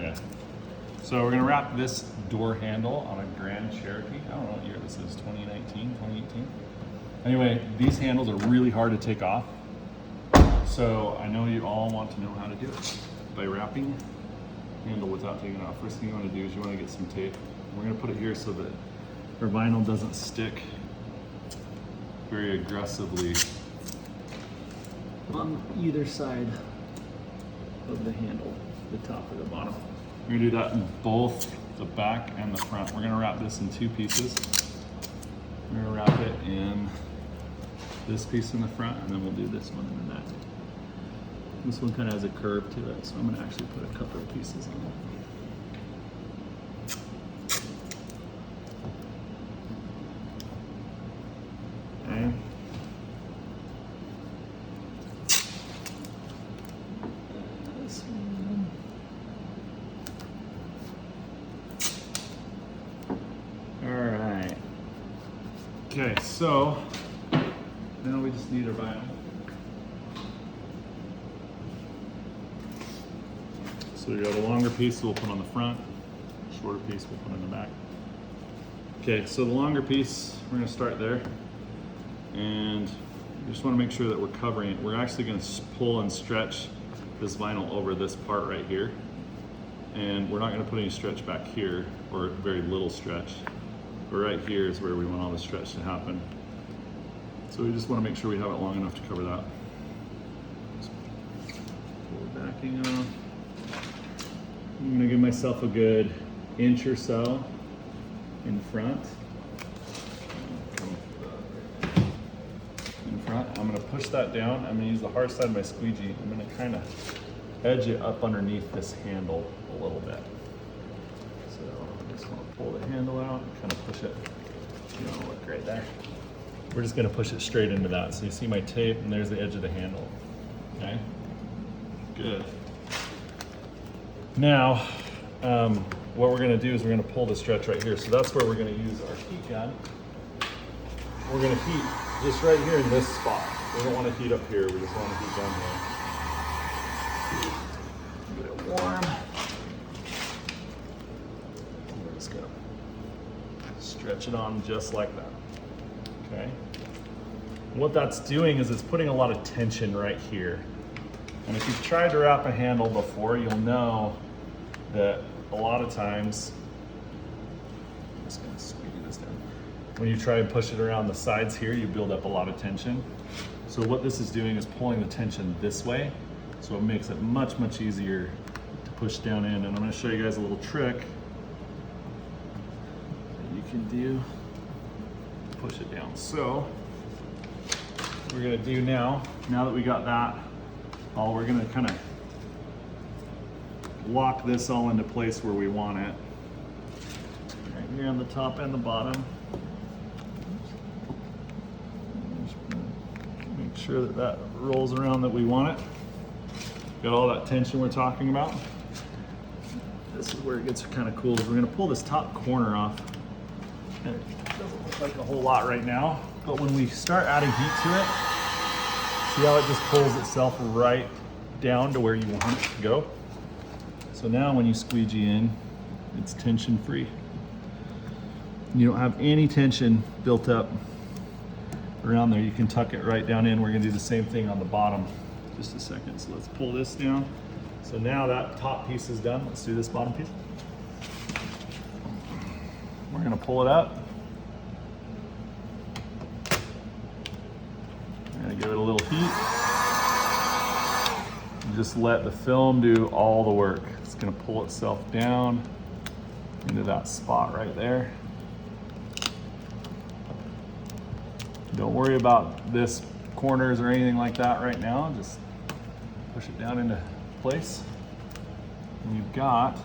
Okay. So we're gonna wrap this door handle on a Grand Cherokee. I don't know what year this is, 2019, 2018. Anyway, these handles are really hard to take off. So I know you all want to know how to do it by wrapping handle without taking it off. First thing you want to do is you want to get some tape. We're going to put it here so that our vinyl doesn't stick very aggressively on either side of the handle, the top or the bottom. We're going to do that in both the back and the front. We're going to wrap this in two pieces. We're going to wrap it in this piece in the front, and then we'll do this one in the back. This one kind of has a curve to it, so I'm going to actually put a couple of pieces on it. Okay. This one. All right. Okay, so now we just need our vinyl. So we got a longer piece we'll put on the front, shorter piece we'll put in the back. Okay, so the longer piece, we're gonna start there. And we just wanna make sure that we're covering it. We're actually gonna pull and stretch this vinyl over this part right here. And we're not gonna put any stretch back here, or very little stretch. But right here is where we want all the stretch to happen. So we just wanna make sure we have it long enough to cover that. Pull the backing off. I'm gonna give myself a good inch or so in front. I'm gonna push that down. I'm gonna use the hard side of my squeegee. I'm gonna kind of edge it up underneath this handle a little bit. So I just wanna pull the handle out and kind of push it. You know, look right there. We're just gonna push it straight into that. So you see my tape, and there's the edge of the handle. Okay, good. Now, what we're gonna do is we're gonna pull the stretch right here. So that's where we're gonna use our heat gun. We're gonna heat just right here in this spot. We don't wanna heat up here, we just wanna heat down here. Get it warm. We're just gonna stretch it on just like that, okay? And what that's doing is it's putting a lot of tension right here. And if you've tried to wrap a handle before, you'll know that a lot of times, I'm just gonna squeeze this down. When you try and push it around the sides here, you build up a lot of tension. So what this is doing is pulling the tension this way. So it makes it much, much easier to push down in. And I'm gonna show you guys a little trick that you can do to push it down. So what we're gonna do now that we got that, we're gonna kind of lock this all into place where we want it. Right here on the top and the bottom. Make sure that that rolls around that we want it. Got all that tension we're talking about. This is where it gets kind of cool. We're gonna pull this top corner off. And it doesn't look like a whole lot right now, but when we start adding heat to it, see how it just pulls itself right down to where you want it to go? So now when you squeegee in, it's tension free. You don't have any tension built up around there. You can tuck it right down in. We're gonna do the same thing on the bottom. Just a second, so let's pull this down. So now that top piece is done. Let's do this bottom piece. We're gonna pull it up. We're gonna give it a little heat. And just let the film do all the work. It's gonna pull itself down into that spot right there. Don't worry about this corners or anything like that right now. Just push it down into place. And you've got,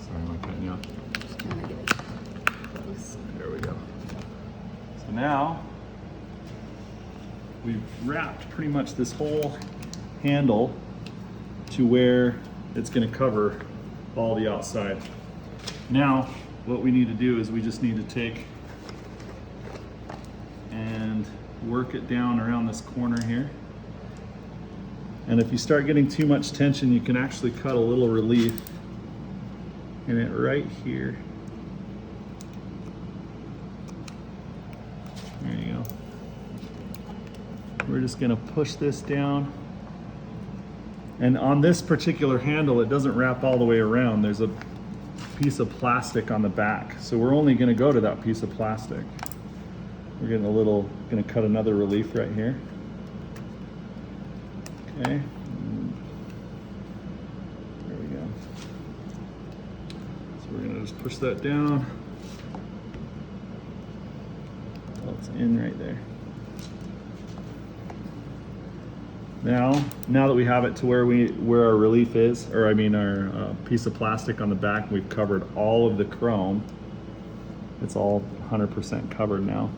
sorry, I'm cutting you off. Just kind of get it close. There we go. So now we've wrapped pretty much this whole handle to where it's going to cover all the outside. Now what we need to do is we just need to take and work it down around this corner here. And if you start getting too much tension, you can actually cut a little relief in it right here. There you go. We're just gonna push this down. And on this particular handle, it doesn't wrap all the way around. There's a piece of plastic on the back. So we're only gonna go to that piece of plastic. We're gonna cut another relief right here. Okay. There we go. So we're gonna just push that down. Oh, it's in right there. Now that we have it to where our relief is, or I mean our piece of plastic on the back, we've covered all of the chrome. It's all 100% covered now.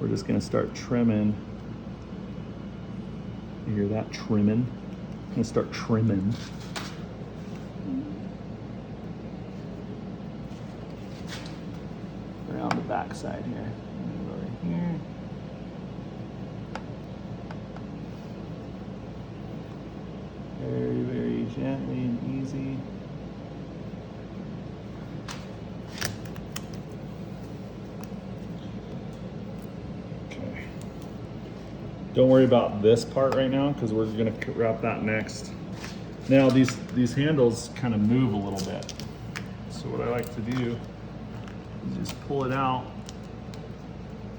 We're just gonna start trimming. You hear that? Trimming. I'm gonna start trimming. Around the back side here. Go right here. Very, very gently and easy. Okay. Don't worry about this part right now because we're gonna wrap that next. Now these handles kind of move a little bit. So what I like to do is just pull it out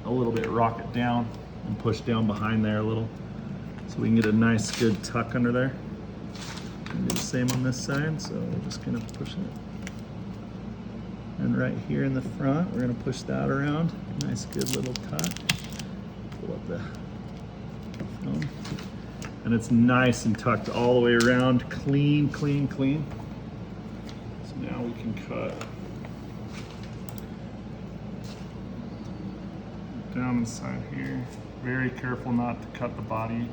a little bit, rock it down, and push down behind there a little so we can get a nice good tuck under there. And do the same on this side, so we're just gonna push it. And right here in the front, we're gonna push that around. Nice good little tuck. Pull up the film. And it's nice and tucked all the way around. Clean, clean, clean. So now we can cut down the side here. Very careful not to cut the body.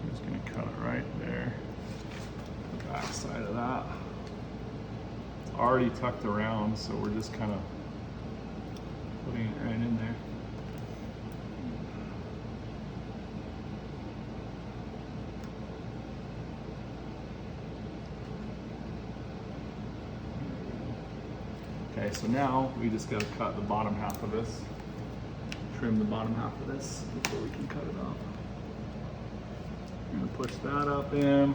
I'm just gonna cut it right there. Back side of that. It's already tucked around, so we're just kind of putting it right in there. Okay, so now we just got to cut the bottom half of this. Trim the bottom half of this before we can cut it off. We're gonna push that up in.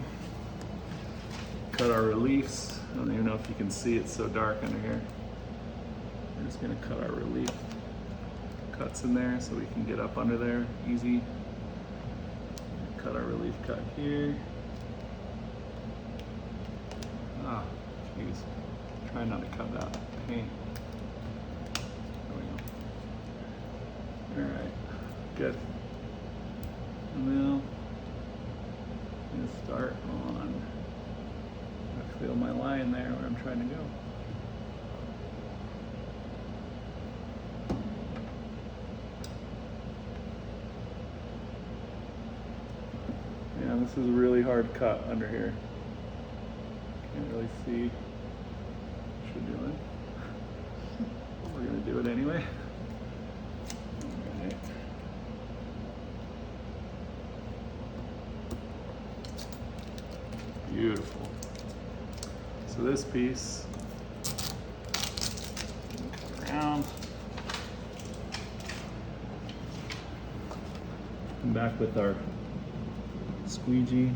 Cut our reliefs. I don't even know if you can see, it's so dark under here. We're just gonna cut our relief cuts in there so we can get up under there easy. Cut our relief cut here. Ah, jeez. Try not to cut that paint. There we go. All right, good. And now, I'm gonna start on. I feel my line there where I'm trying to go. Yeah, this is a really hard cut under here. Can't really see what you're doing. We're gonna do it anyway. All right. Beautiful. So this piece, cut around, come back with our squeegee,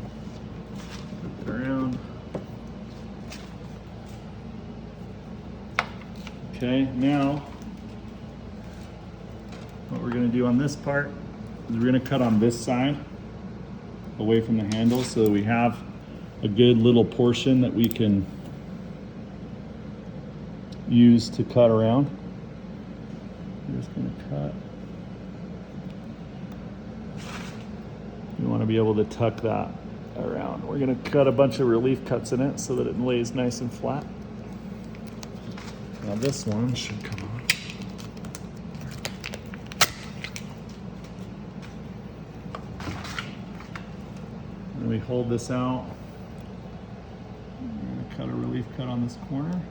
cut it around. Okay, now what we're going to do on this part is we're going to cut on this side away from the handle so that we have a good little portion that we can use to cut around. I'm just going to cut. You want to be able to tuck that around. We're going to cut a bunch of relief cuts in it so that it lays nice and flat. Now this one should come on. And we hold this out. We're going to cut a relief cut on this corner.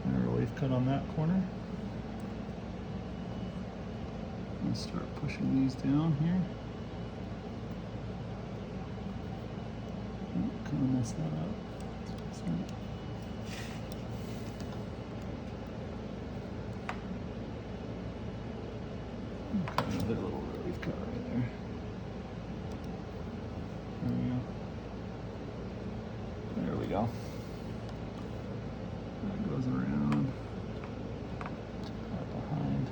And a relief cut on that corner. And start pushing these down here. kind of mess that up. So, okay, another little relief cut right there. There we go. That goes around. Right behind.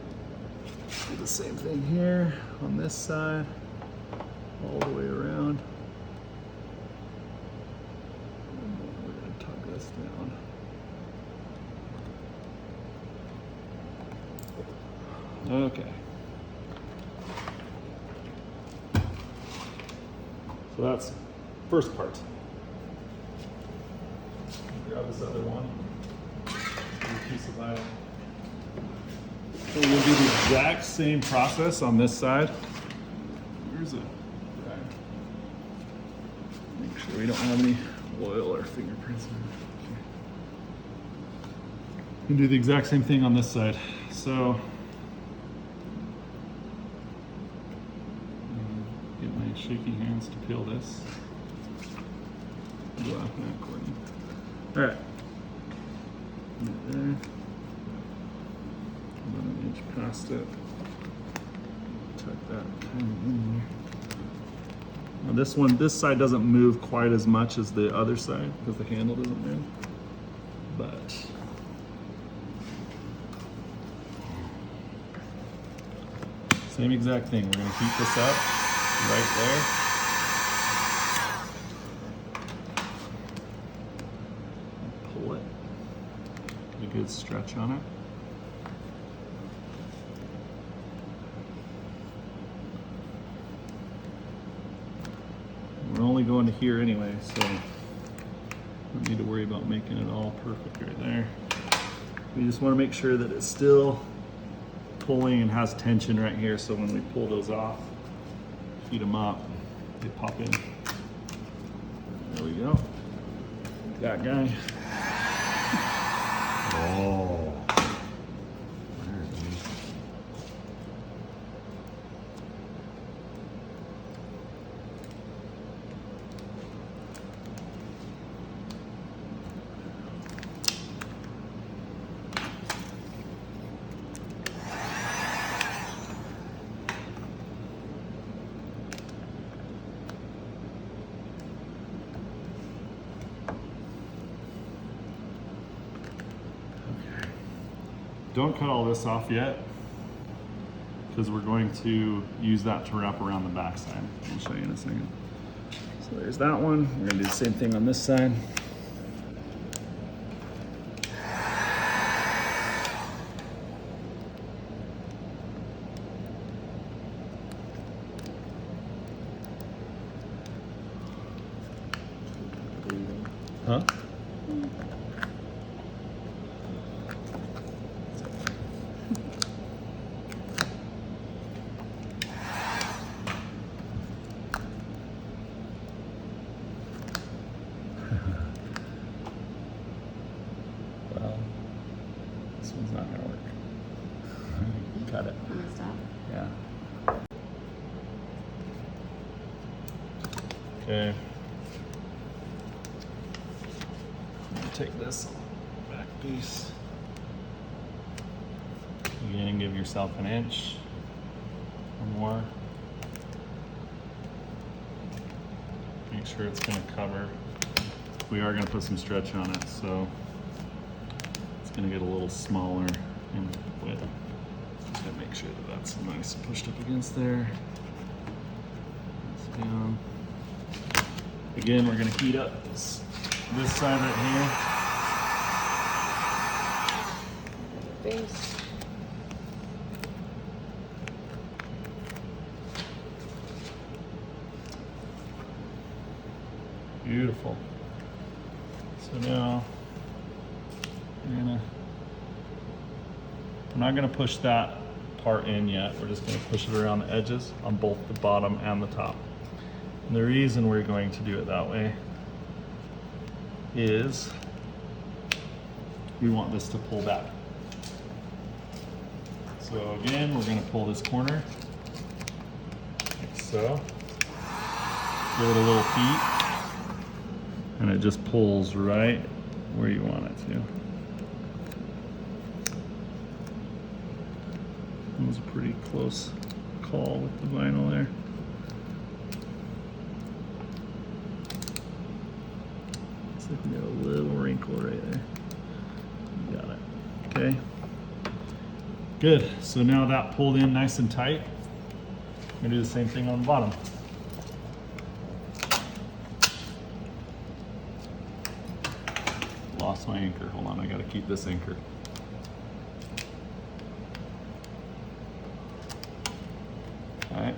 Do the same thing here on this side, all the way around. And then we're going to tug this down. Okay. So that's first part. Grab this other one. A piece of vinyl. So we'll do the exact same process on this side. Where's it? Make sure we don't have any oil or fingerprints. Okay. And do the exact same thing on this side. So get my shaky hands to peel this. Wow, not according. All right. Right there. About an inch past it. Tuck that kind of in there. Now this side doesn't move quite as much as the other side because the handle doesn't move. But same exact thing. We're gonna heat this up right there. Pull it. Get a good stretch on it. We're only going to here anyway, so don't need to worry about making it all perfect right there. We just want to make sure that it's still pulling and has tension right here, so when we pull those off, heat them up, they pop in. There we go. That guy. Oh. Don't cut all this off yet, because we're going to use that to wrap around the back side. I'll show you in a second. So there's that one. We're gonna do the same thing on this side. Huh? Well, this one's not gonna work. Cut it. I'm gonna stop. Yeah. Okay. I'm gonna take this back piece. Again, give yourself an inch or more. Make sure it's gonna cover. We are gonna put some stretch on it, so it's gonna get a little smaller in width. Just gotta make sure that that's nice and pushed up against there. That's down. Again, we're gonna heat up this side right Base. here. Beautiful. So now we're not gonna push that part in yet. We're just gonna push it around the edges on both the bottom and the top. And the reason we're going to do it that way is we want this to pull back. So again, we're gonna pull this corner like so. Give it a little heat. and it just pulls right where you want it to. That was a pretty close call with the vinyl there. Looks like we got a little wrinkle right there. You got it. Okay. Good. So now that pulled in nice and tight. I'm gonna do the same thing on the bottom. Lost my anchor. Hold on, I gotta keep this anchor. Okay.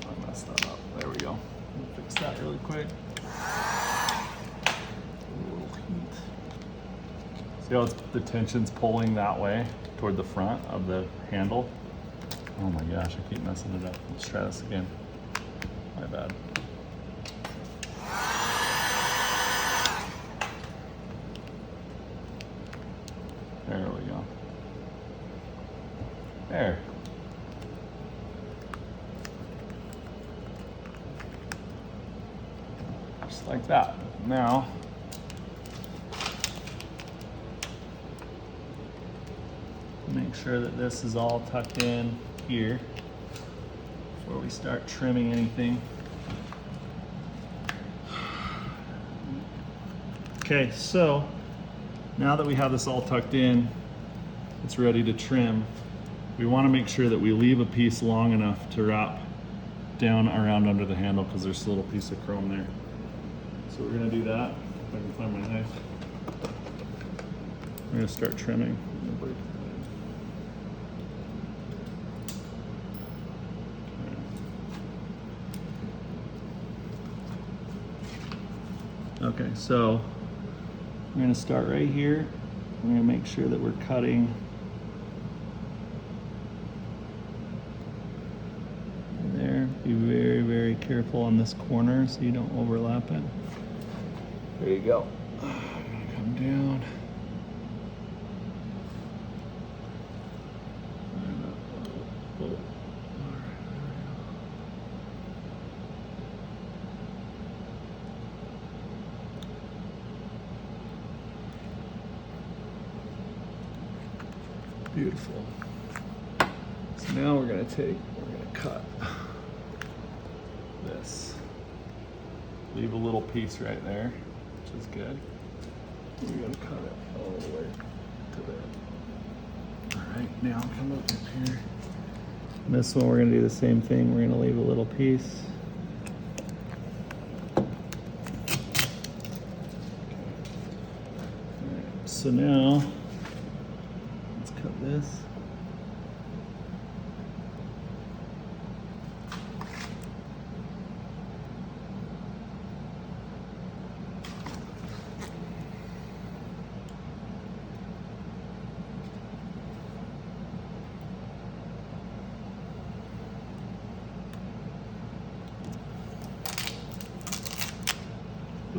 I messed that up. There we go. We'll fix that really quick. A little heat. See how the tension's pulling that way toward the front of the handle? Oh my gosh, I keep messing it up. Let's try this again. My bad. There we go. There. Just like that. Now, make sure that this is all tucked in here before we start trimming anything. Okay, so now that we have this all tucked in, it's ready to trim. We want to make sure that we leave a piece long enough to wrap down around under the handle because there's a little piece of chrome there. So we're going to do that. If I can find my knife. We're going to start trimming. Okay, so we're going to start right here. We're going to make sure that we're cutting there. Be very, very careful on this corner so you don't overlap it. There you go. I'm going to come down. Beautiful. So now we're gonna cut this. Leave a little piece right there, which is good. We're gonna cut it all the way to there. All right, now come up here. And this one we're gonna do the same thing. We're gonna leave a little piece. All right, so now this.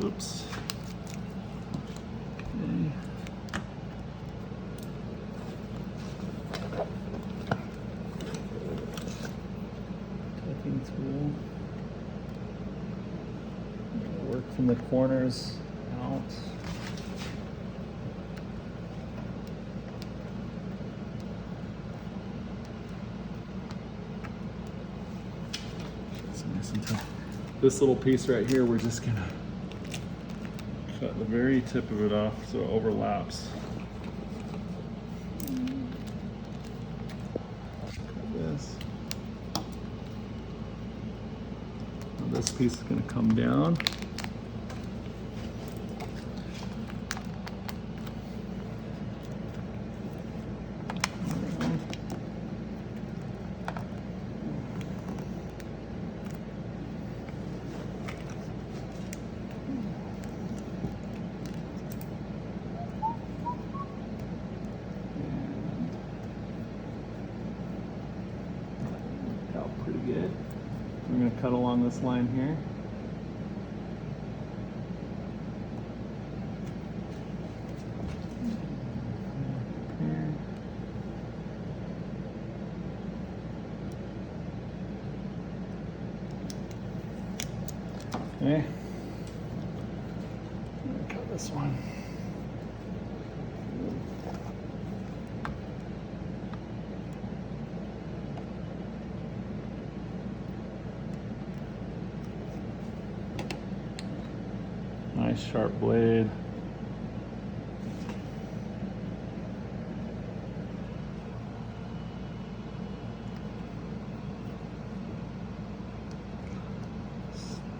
Oops. Okay. Tool. Work from the corners out. That's nice and tough. This little piece right here, we're just gonna cut the very tip of it off so it overlaps. This piece is going to come down. Out pretty good. We're going to cut along this line here. Okay. I'm gonna cut this one. Nice sharp blade.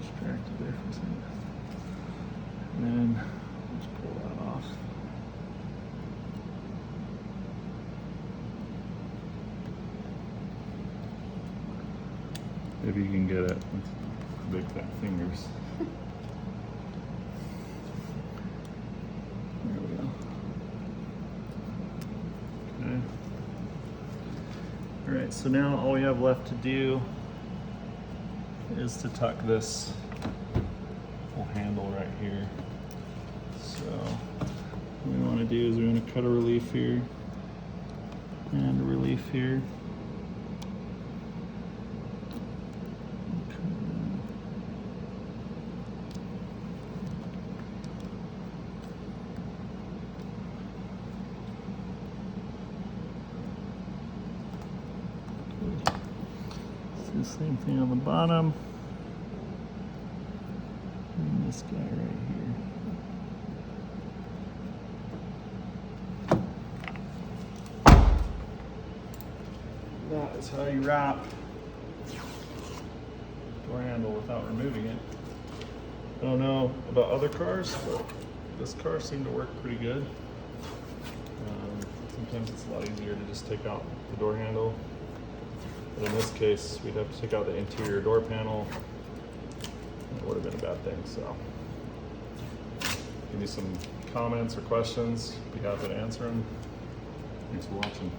Distracted there for a second. And then let's pull that off. If you can get it with big fat fingers. There we go. Okay. All right, so now all we have left to do is to tuck this whole handle right here. So what we want to do is we want to cut a relief here and a relief here. The same thing on the bottom. And this guy right here. That is how you wrap door handle without removing it. I don't know about other cars, but this car seemed to work pretty good. Sometimes it's a lot easier to just take out the door handle. But in this case, we'd have to take out the interior door panel. It would have been a bad thing, so. Give me some comments or questions. Be happy to answer them. Thanks for watching.